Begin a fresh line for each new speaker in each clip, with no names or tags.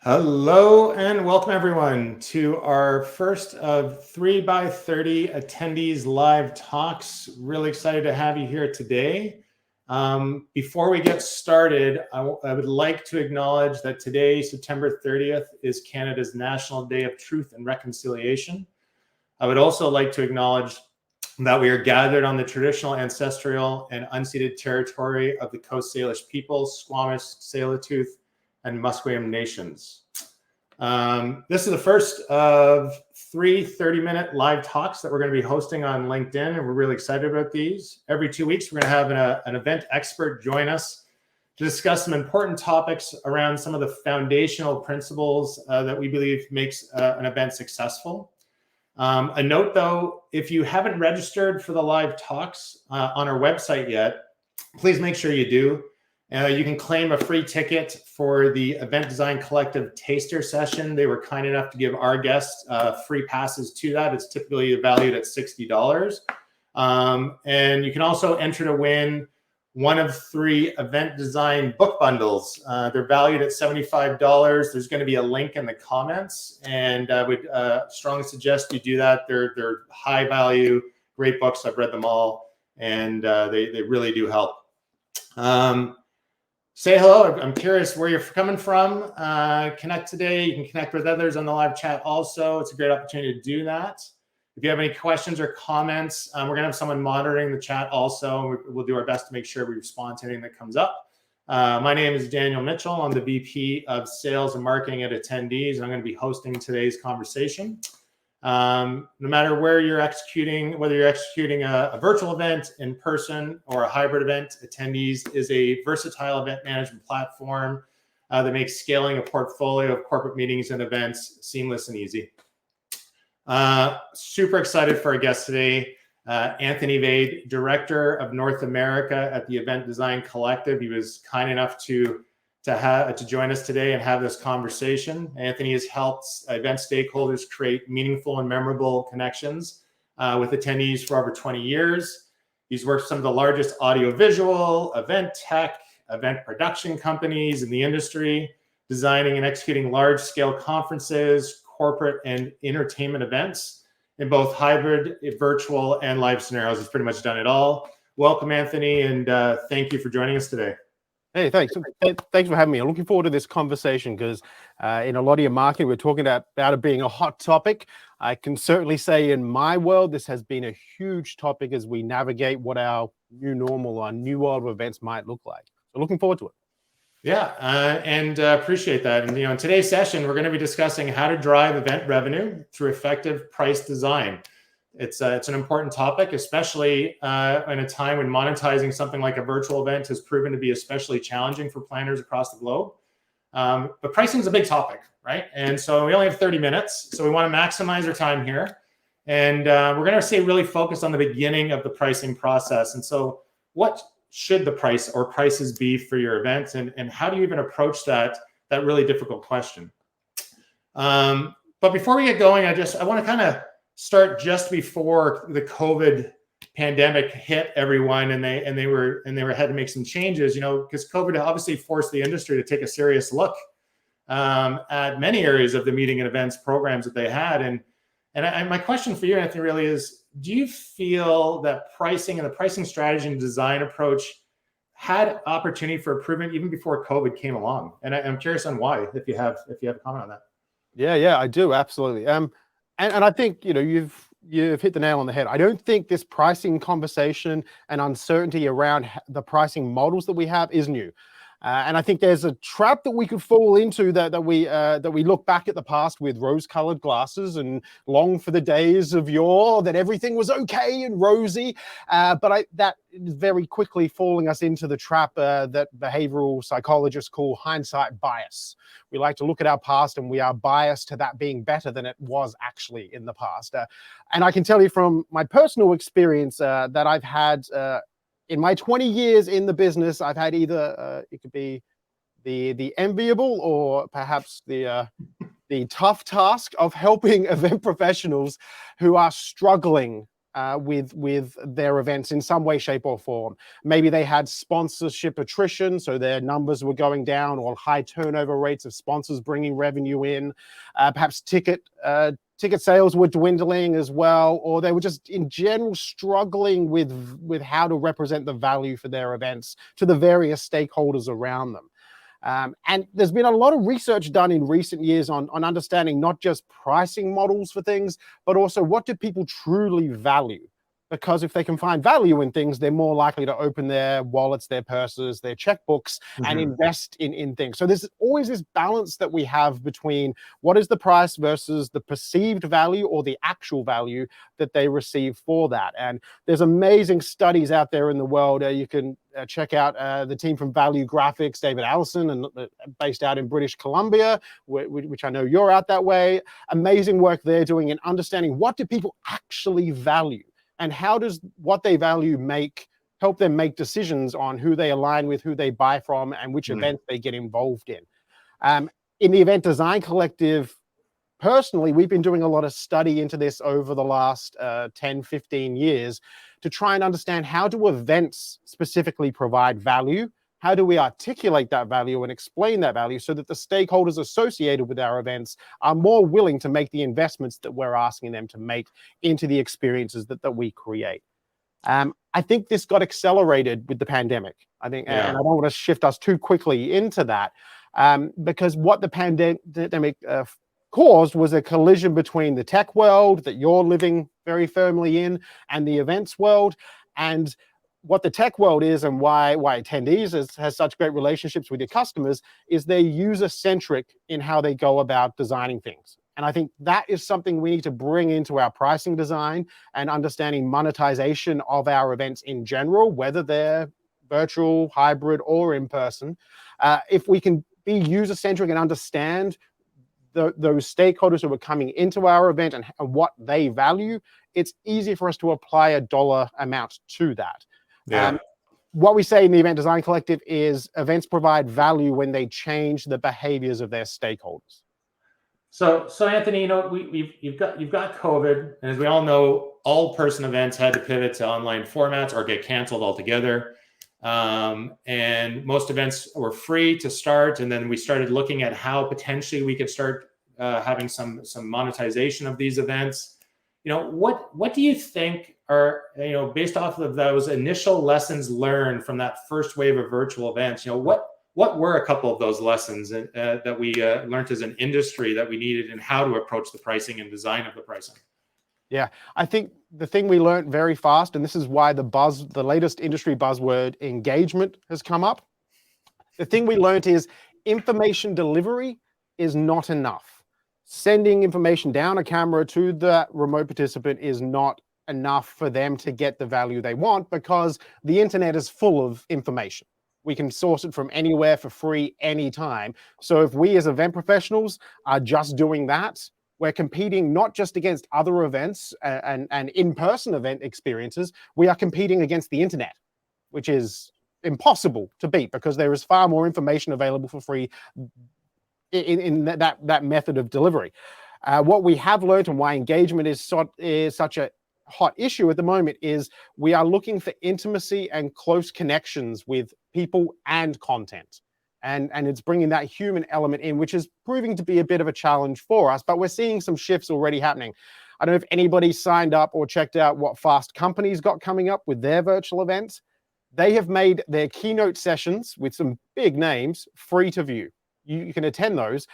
Hello and welcome everyone to our first of 3x30 attendees live talks. Really excited to have you here today. Before we get started, I would like to acknowledge that today, September 30th, is Canada's National Day of Truth and Reconciliation. I would also like to acknowledge that we are gathered on the traditional, ancestral, and unceded territory of the Coast Salish peoples, Squamish, Tsleil-Waututh, and Musqueam nations. This is the first of 3 30-minute live talks that we're going to be hosting on LinkedIn, and we're really excited about these. Every 2 weeks, we're going to have an event expert join us to discuss some important topics around some of the foundational principles that we believe makes an event successful. A note, though, if you haven't registered for the live talks on our website yet, please make sure you do. You can claim a free ticket for the Event Design Collective Taster Session. They were kind enough to give our guests free passes to that. It's typically valued at $60. And you can also enter to win one of 3 event design book bundles. They're valued at $75. There's going to be a link in the comments, and I would strongly suggest you do that. They're high value, great books. I've read them all, and they really do help. Say hello. I'm curious where you're coming from. Connect today. You can connect with others on the live chat also. It's a great opportunity to do that. If you have any questions or comments, we're going to have someone monitoring the chat also. We'll do our best to make sure we respond to anything that comes up. My name is Daniel Mitchell. I'm the VP of Sales and Marketing at Attendees, and I'm going to be hosting today's conversation. No matter where you're executing, whether you're executing a virtual event, in person, or a hybrid event, Attendees is a versatile event management platform that makes scaling a portfolio of corporate meetings and events seamless and easy. Super excited for our guest today, Anthony Vade, Director of North America at the Event Design Collective. He was kind enough to join us today and have this conversation. Anthony has helped event stakeholders create meaningful and memorable connections with attendees for over 20 years. He's worked with some of the largest audiovisual, event tech, event production companies in the industry, designing and executing large-scale conferences, corporate and entertainment events in both hybrid, virtual, and live scenarios. He's pretty much done it all. Welcome, Anthony, and thank you for joining us today.
Hey, thanks. Thanks for having me. I'm looking forward to this conversation because in a lot of your marketing, we're talking about it being a hot topic. I can certainly say in my world, this has been a huge topic as we navigate what our new normal, our new world of events might look like. So looking forward to it.
Yeah, and appreciate that. And in today's session, we're going to be discussing how to drive event revenue through effective price design. It's an important topic, especially in a time when monetizing something like a virtual event has proven to be especially challenging for planners across the globe. But pricing is a big topic, right? And so we only have 30 minutes, so we want to maximize our time here. And we're going to stay really focused on the beginning of the pricing process. And so what should the price or prices be for your event? And how do you even approach that really difficult question? But before we get going, I want to kind of start just before the COVID pandemic hit everyone, and they had to make some changes, because COVID obviously forced the industry to take a serious look at many areas of the meeting and events programs that they had. And my question for you, Anthony, really is: do you feel that pricing and the pricing strategy and design approach had opportunity for improvement even before COVID came along? And I'm curious on why, if you have a comment on that.
Yeah, I do, absolutely. And I think you've hit the nail on the head. I don't think this pricing conversation and uncertainty around the pricing models that we have is new. And I think there's a trap that we could fall into that we look back at the past with rose-colored glasses and long for the days of yore that everything was okay and rosy. But that is very quickly falling us into the trap that behavioral psychologists call hindsight bias. We like to look at our past and we are biased to that being better than it was actually in the past. And I can tell you from my personal experience that I've had in my 20 years in the business, I've had either it could be the enviable or perhaps the tough task of helping event professionals who are struggling with their events in some way, shape, or form. Maybe they had sponsorship attrition, so their numbers were going down, or high turnover rates of sponsors bringing revenue in. Perhaps ticket sales were dwindling as well, or they were just in general struggling with how to represent the value for their events to the various stakeholders around them. And there's been a lot of research done in recent years on understanding not just pricing models for things, but also what do people truly value? Because if they can find value in things, they're more likely to open their wallets, their purses, their checkbooks, and invest in things. So there's always this balance that we have between what is the price versus the perceived value or the actual value that they receive for that. And there's amazing studies out there in the world. You can check out the team from Value Graphics, David Allison, and based out in British Columbia, which I know you're out that way. Amazing work they're doing in understanding what do people actually value. And how does what they value help them make decisions on who they align with, who they buy from, and which events they get involved in? In the Event Design Collective, personally, we've been doing a lot of study into this over the last 10, 15 years to try and understand how do events specifically provide value? How do we articulate that value and explain that value so that the stakeholders associated with our events are more willing to make the investments that we're asking them to make into the experiences that we create? I think this got accelerated with the pandemic. I think, and I don't want to shift us too quickly into that, because what the pandemic caused was a collision between the tech world that you're living very firmly in and the events world. And what the tech world is, and why Attendees has such great relationships with your customers, is they're user-centric in how they go about designing things. And I think that is something we need to bring into our pricing design and understanding monetization of our events in general, whether they're virtual, hybrid, or in person. If we can be user-centric and understand those stakeholders who are coming into our event and what they value, it's easy for us to apply a dollar amount to that. What we say in the Event Design Collective is events provide value when they change the behaviors of their stakeholders.
So Anthony, you've got COVID, and as we all know, all person events had to pivot to online formats or get canceled altogether. And most events were free to start, and then we started looking at how potentially we could start having some monetization of these events. What do you think are, based off of those initial lessons learned from that first wave of virtual events? What were a couple of those lessons that we learned as an industry that we needed, and how to approach the pricing and design of the pricing?
Yeah, I think the thing we learned very fast, and this is why the latest industry buzzword engagement has come up. The thing we learned is information delivery is not enough. Sending information down a camera to the remote participant is not enough for them to get the value they want, because the internet is full of information. We can source it from anywhere for free anytime. So if we as event professionals are just doing that, we're competing not just against other events and in-person event experiences, we are competing against the internet, which is impossible to beat because there is far more information available for free in that method of delivery. What we have learned, and why engagement is such a hot issue at the moment, is we are looking for intimacy and close connections with people and content. And it's bringing that human element in, which is proving to be a bit of a challenge for us, but we're seeing some shifts already happening. I don't know if anybody signed up or checked out what Fast Company's got coming up with their virtual events. They have made their keynote sessions with some big names free to view. You can attend those,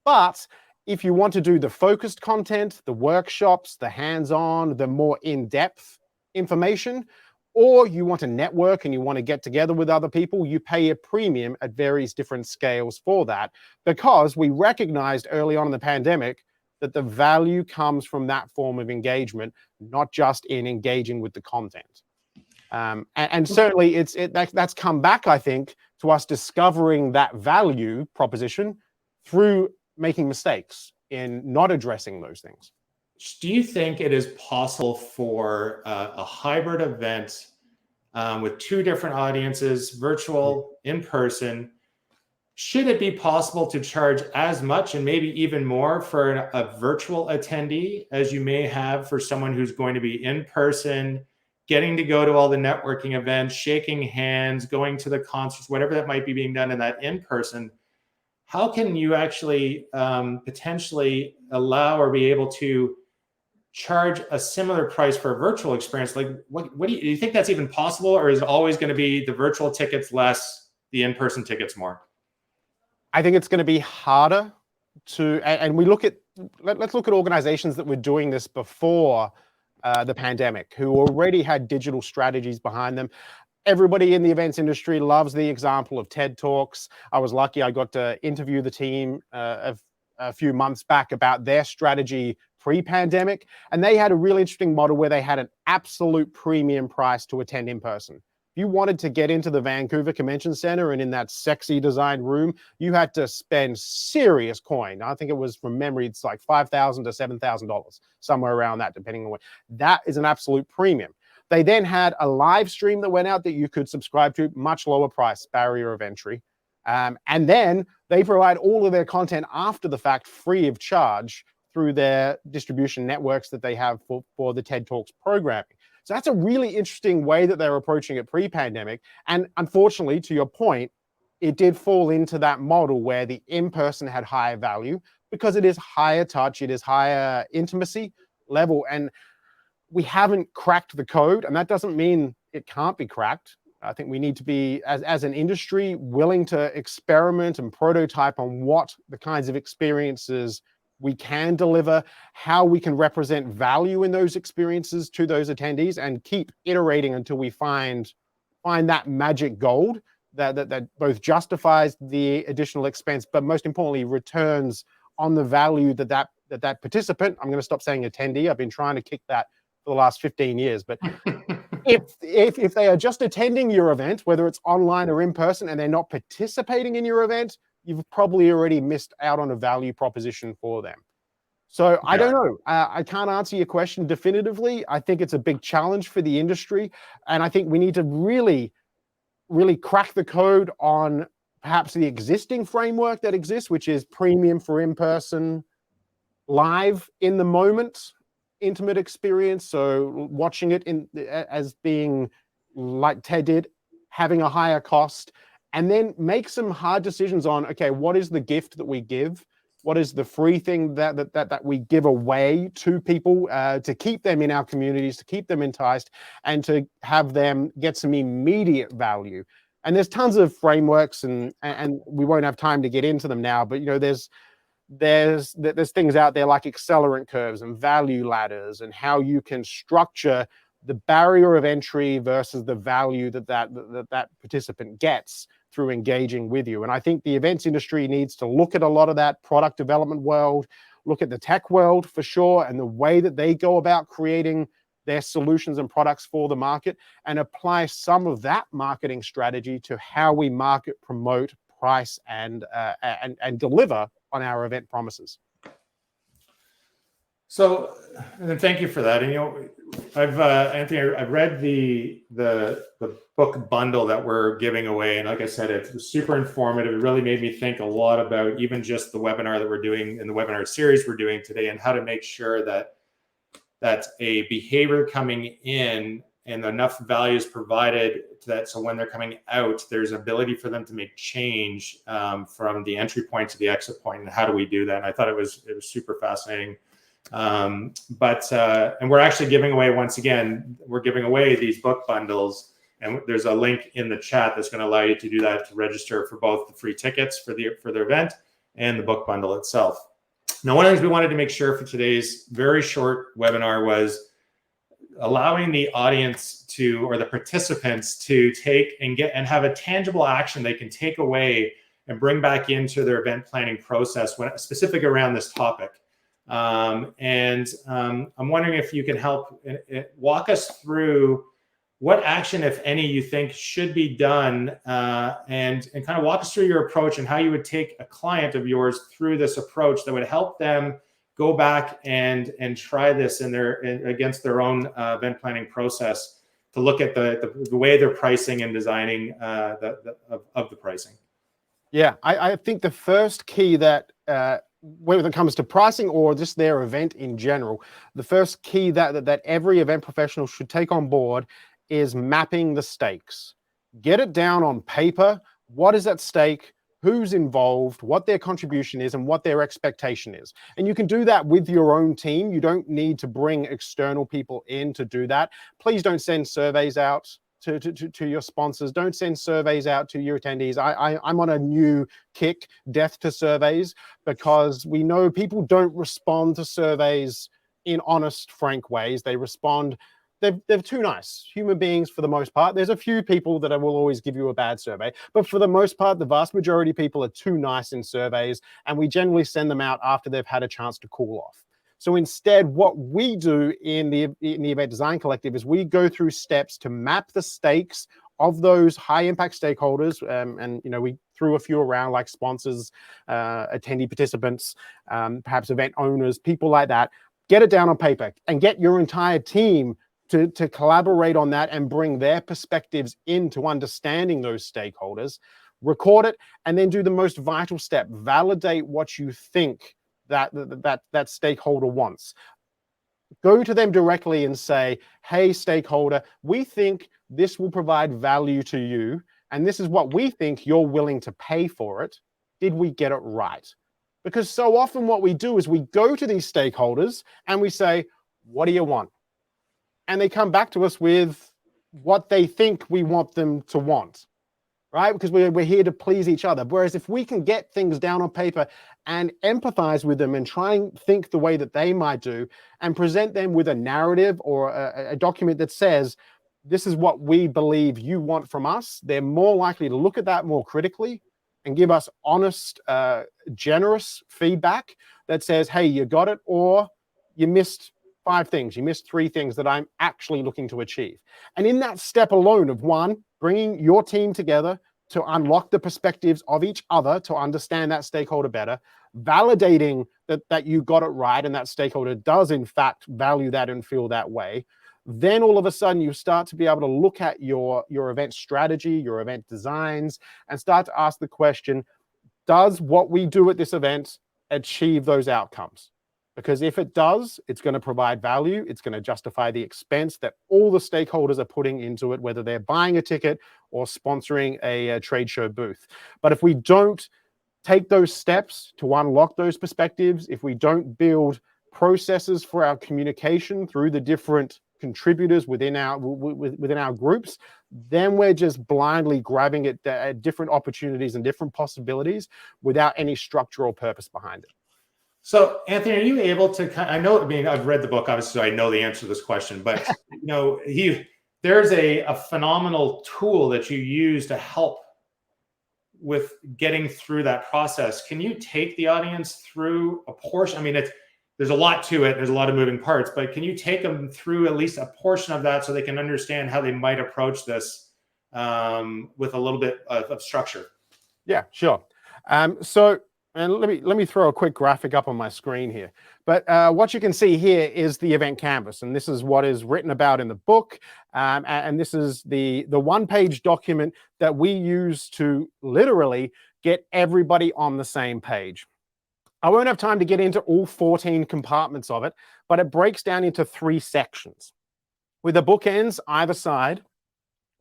but if you want to do the focused content, the workshops, the hands-on, the more in-depth information, or you want to network and you want to get together with other people, you pay a premium at various different scales for that, because we recognized early on in the pandemic that the value comes from that form of engagement, not just in engaging with the content. And certainly that's come back, I think, to us discovering that value proposition through making mistakes in not addressing those things.
Do you think it is possible for a hybrid event with two different audiences, virtual, in person, should it be possible to charge as much and maybe even more for a virtual attendee as you may have for someone who's going to be in person, getting to go to all the networking events, shaking hands, going to the concerts, whatever that might be being done in that in person? How can you actually potentially allow or be able to charge a similar price for a virtual experience? Like, what do you think that's even possible, or is it always going to be the virtual tickets less, the in-person tickets more?
I think it's going to be harder to, and we look at, let's look at organizations that were doing this before the pandemic, who already had digital strategies behind them. Everybody in the events industry loves the example of TED Talks. I was lucky I got to interview the team a few months back about their strategy pre-pandemic, and they had a really interesting model where they had an absolute premium price to attend in person. If you wanted to get into the Vancouver Convention Center and in that sexy designed room, you had to spend serious coin. I think it was, from memory, it's like $5,000 to $7,000, somewhere around that, depending on what. That is an absolute premium. They then had a live stream that went out that you could subscribe to, much lower price, barrier of entry. And then they provide all of their content after the fact, free of charge, through their distribution networks that they have for the TED Talks programming. So that's a really interesting way that they're approaching it pre-pandemic. And unfortunately, to your point, it did fall into that model where the in-person had higher value because it is higher touch, it is higher intimacy level. And we haven't cracked the code, and that doesn't mean it can't be cracked. I think we need to be, as an industry, willing to experiment and prototype on what the kinds of experiences we can deliver, how we can represent value in those experiences to those attendees, and keep iterating until we find that magic gold that both justifies the additional expense, but most importantly, returns on the value that participant, I'm going to stop saying attendee, I've been trying to kick that for the last 15 years, but if they are just attending your event, whether it's online or in person, and they're not participating in your event, you've probably already missed out on a value proposition for them. So I don't know. I can't answer your question definitively. I think it's a big challenge for the industry. And I think we need to really, really crack the code on perhaps the existing framework that exists, which is premium for in-person, live in the moment, intimate experience. So watching it as being like Ted did, having a higher cost, and then make some hard decisions on, okay, what is the gift that we give? What is the free thing that we give away to people to keep them in our communities, to keep them enticed, and to have them get some immediate value? And there's tons of frameworks, and we won't have time to get into them now, but there's things out there like accelerant curves and value ladders, and how you can structure the barrier of entry versus the value that participant gets through engaging with you. And I think the events industry needs to look at a lot of that product development world, look at the tech world for sure, and the way that they go about creating their solutions and products for the market, and apply some of that marketing strategy to how we market, promote, price, and deliver on our event promises.
So, and thank you for that. And Anthony, I've read the book bundle that we're giving away, and like I said, it was super informative. It really made me think a lot about even just the webinar that we're doing, in the webinar series we're doing today, and how to make sure that a behavior coming in and enough value is provided to that, so when they're coming out, there's ability for them to make change from the entry point to the exit point. And how do we do that? And I thought it was super fascinating. And we're actually giving away, once again, we're giving away these book bundles, and there's a link in the chat that's going to allow you to do that, to register for both the free tickets for the event and the book bundle itself. Now, one of the things we wanted to make sure for today's very short webinar was allowing the audience or the participants to take and have a tangible action they can take away and bring back into their event planning process, specific around this topic. I'm wondering if you can help walk us through what action, if any, you think should be done, and kind of walk us through your approach and how you would take a client of yours through this approach that would help them go back and try this against their own event planning process, to look at the way they're pricing and designing of the pricing.
Yeah, I think the first key that whether it comes to pricing or just their event in general, the first key that every event professional should take on board is mapping the stakes. Get it down on paper. What is at stake? Who's involved? What their contribution is, and what their expectation is. And you can do that with your own team. You don't need to bring external people in to do that. Please don't send surveys out to your sponsors. Don't send surveys out to your attendees. I'm on a new kick, death to surveys, because we know people don't respond to surveys in honest, frank ways. They respond, they're too nice. Human beings, for the most part. There's a few people that will always give you a bad survey, but for the most part, the vast majority of people are too nice in surveys, and we generally send them out after they've had a chance to cool off. So instead, what we do in the Event Design Collective is we go through steps to map the stakes of those high impact stakeholders. And we threw a few around, like sponsors, attendee participants, perhaps event owners, people like that. Get it down on paper and get your entire team to collaborate on that and bring their perspectives into understanding those stakeholders. Record it, and then do the most vital step: validate what you think that stakeholder wants. Go to them directly and say, hey, stakeholder, we think this will provide value to you, and this is what we think you're willing to pay for it. Did we get it right? Because so often what we do is we go to these stakeholders and we say, what do you want? And they come back to us with what they think we want them to want, right? Because we're here to please each other. Whereas if we can get things down on paper and empathize with them and try and think the way that they might do, and present them with a narrative or a document that says, this is what we believe you want from us, they're more likely to look at that more critically and give us honest, generous feedback that says, hey, you got it, or you missed 5 things, you missed 3 things that I'm actually looking to achieve. And in that step alone of, one, bringing your team together to unlock the perspectives of each other to understand that stakeholder better, validating that you got it right and that stakeholder does in fact value that and feel that way, then all of a sudden you start to be able to look at your event strategy, your event designs, and start to ask the question, does what we do at this event achieve those outcomes? Because if it does, it's going to provide value. It's going to justify the expense that all the stakeholders are putting into it, whether they're buying a ticket or sponsoring a trade show booth. But if we don't take those steps to unlock those perspectives, if we don't build processes for our communication through the different contributors within our groups, then we're just blindly grabbing at different opportunities and different possibilities without any structural purpose behind it.
So, Anthony, are you able to? I know. I mean, I've read the book, obviously, so I know the answer to this question. But there's a phenomenal tool that you use to help with getting through that process. Can you take the audience through a portion? I mean, there's a lot to it. There's a lot of moving parts, but can you take them through at least a portion of that so they can understand how they might approach this with a little bit of structure?
Yeah, sure. So. And let me throw a quick graphic up on my screen here. But what you can see here is the event canvas, and this is what is written about in the book. And this is the one-page document that we use to literally get everybody on the same page. I won't have time to get into all 14 compartments of it, but it breaks down into 3 sections, with the bookends either side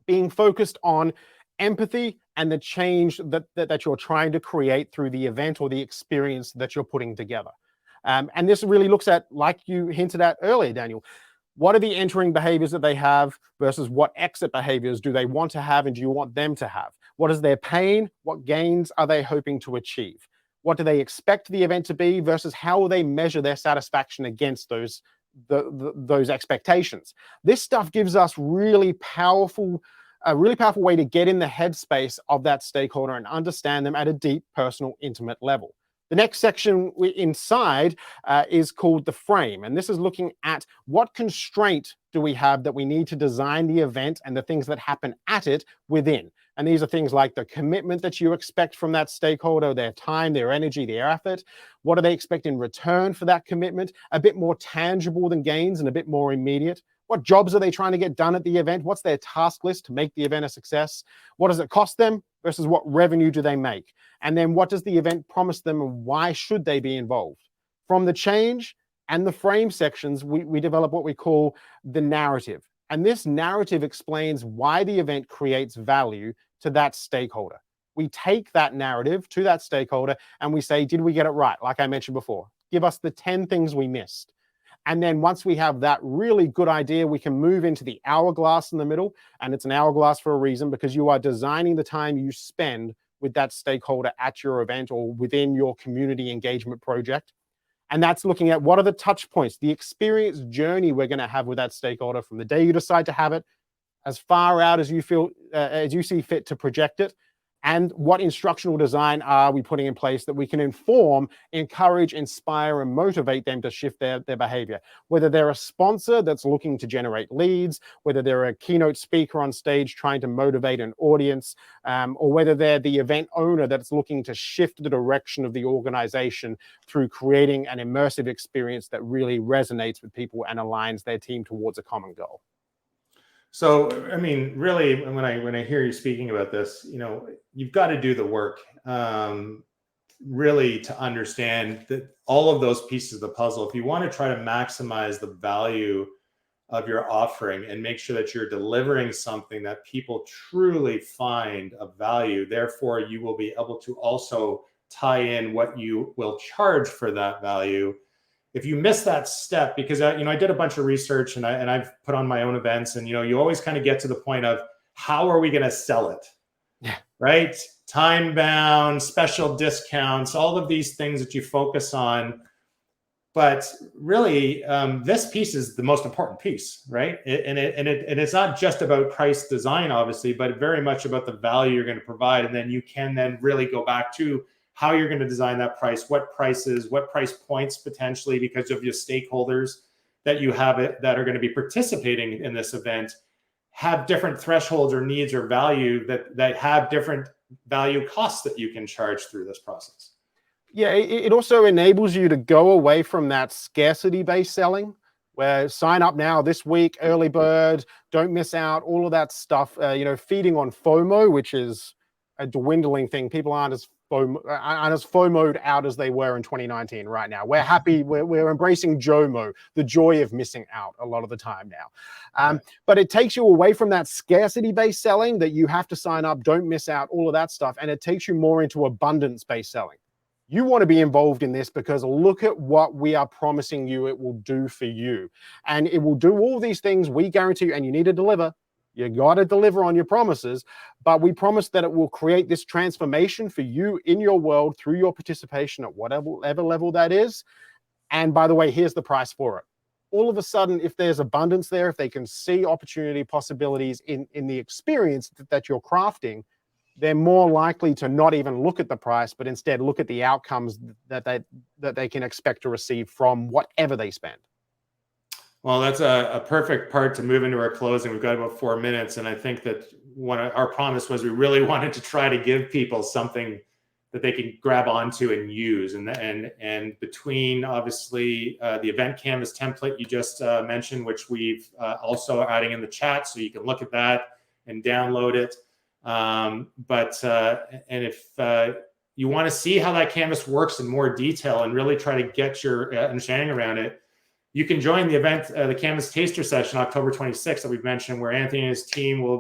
being focused on empathy and the change that you're trying to create through the event or the experience that you're putting together. And this really looks at, like you hinted at earlier, Daniel, what are the entering behaviors that they have versus what exit behaviors do they want to have and do you want them to have? What is their pain? What gains are they hoping to achieve? What do they expect the event to be versus how will they measure their satisfaction against those expectations? This stuff gives us a really powerful way to get in the headspace of that stakeholder and understand them at a deep, personal, intimate level. The next section inside is called the frame, and this is looking at what constraint do we have that we need to design the event and the things that happen at it within. And these are things like the commitment that you expect from that stakeholder, their time, their energy, their effort. What do they expect in return for that commitment? A bit more tangible than gains and a bit more immediate. What jobs are they trying to get done at the event? What's their task list to make the event a success? What does it cost them versus what revenue do they make? And then what does the event promise them and why should they be involved? From the change and the frame sections, we develop what we call the narrative. And this narrative explains why the event creates value to that stakeholder. We take that narrative to that stakeholder and we say, did we get it right? Like I mentioned before, give us the 10 things we missed. And then once we have that really good idea, we can move into the hourglass in the middle. And it's an hourglass for a reason, because you are designing the time you spend with that stakeholder at your event or within your community engagement project. And that's looking at what are the touch points, the experience journey we're going to have with that stakeholder from the day you decide to have it, as far out as you feel, as you see fit to project it, and what instructional design are we putting in place that we can inform, encourage, inspire, and motivate them to shift their behavior. Whether they're a sponsor that's looking to generate leads, whether they're a keynote speaker on stage trying to motivate an audience, or whether they're the event owner that's looking to shift the direction of the organization through creating an immersive experience that really resonates with people and aligns their team towards a common goal.
So, I mean, really, when I hear you speaking about this, you've got to do the work, really, to understand that all of those pieces of the puzzle. If you want to try to maximize the value of your offering and make sure that you're delivering something that people truly find of value, therefore, you will be able to also tie in what you will charge for that value. If you miss that step, because I did a bunch of research and I've put on my own events, and you always kind of get to the point of how are we going to sell it, right? Time bound, special discounts, all of these things that you focus on. But really, this piece is the most important piece, right? And it's not just about price design, obviously, but very much about the value you're going to provide, and then you can then really go back to how you're going to design that price, what prices, what price points potentially, because of your stakeholders that you have that are going to be participating in this event, have different thresholds or needs or value that have different value costs that you can charge through this process.
Yeah, it also enables you to go away from that scarcity-based selling, where sign up now this week, early bird, don't miss out, all of that stuff, feeding on FOMO, which is a dwindling thing. People aren't as FOMO'd out as they were in 2019 right now. We're happy, we're embracing JOMO, the joy of missing out a lot of the time now.
Right.
But it takes you away from that scarcity-based selling that you have to sign up, don't miss out, all of that stuff, and it takes you more into abundance-based selling. You want to be involved in this because look at what we are promising you it will do for you. And it will do all these things we guarantee you, and you need to deliver. You got to deliver on your promises, but we promise that it will create this transformation for you in your world through your participation at whatever level that is. And by the way, here's the price for it. All of a sudden, if there's abundance there, if they can see opportunity, possibilities in the experience that you're crafting, they're more likely to not even look at the price, but instead look at the outcomes that they can expect to receive from whatever they spend.
Well, that's a perfect part to move into our closing. We've got about 4 minutes, and I think that our promise was we really wanted to try to give people something that they can grab onto and use. And between obviously the event canvas template you just mentioned, which we've also adding in the chat, so you can look at that and download it. And if you want to see how that canvas works in more detail and really try to get your understanding around it, you can join the event, the Canvas Taster Session, October 26th, that we've mentioned, where Anthony and his team will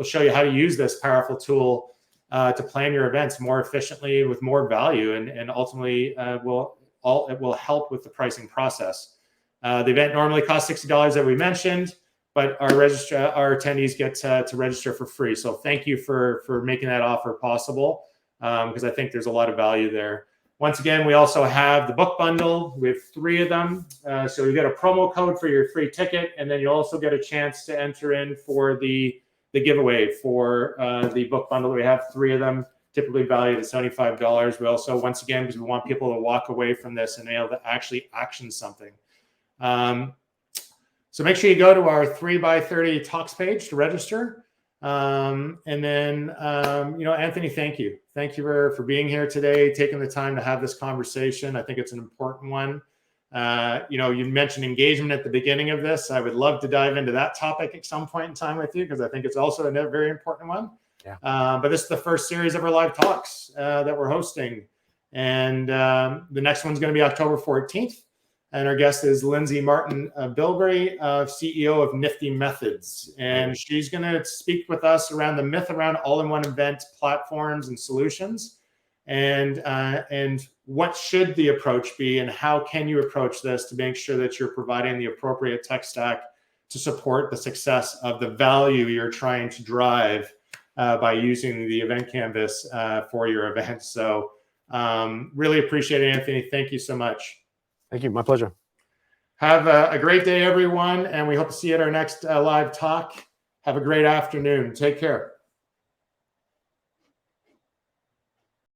show you how to use this powerful tool to plan your events more efficiently with more value, and ultimately it will help with the pricing process. The event normally costs $60, as we mentioned, but our attendees get to register for free. So thank you for making that offer possible, because I think there's a lot of value there. Once again, we also have the book bundle. We have 3 of them. So you get a promo code for your free ticket, and then you also get a chance to enter in for the giveaway for the book bundle. We have 3 of them, typically valued at $75. We also, once again, because we want people to walk away from this and be able to actually action something. So make sure you go to our 3x30 talks page to register. And then, Anthony, thank you. Thank you for being here today, taking the time to have this conversation. I think it's an important one. You mentioned engagement at the beginning of this. I would love to dive into that topic at some point in time with you, because I think it's also a very important one.
Yeah.
But this is the first series of our live talks that we're hosting. And the next one's going to be October 14th. And our guest is Lindsay Martin Bilberry, CEO of Nifty Methods. And she's going to speak with us around the myth around all-in-one event platforms and solutions. And what should the approach be, and how can you approach this to make sure that you're providing the appropriate tech stack to support the success of the value you're trying to drive by using the event canvas for your event. So really appreciate it, Anthony. Thank you so much.
Thank you. My pleasure.
Have a great day, everyone, and we hope to see you at our next live talk. Have a great afternoon. Take care.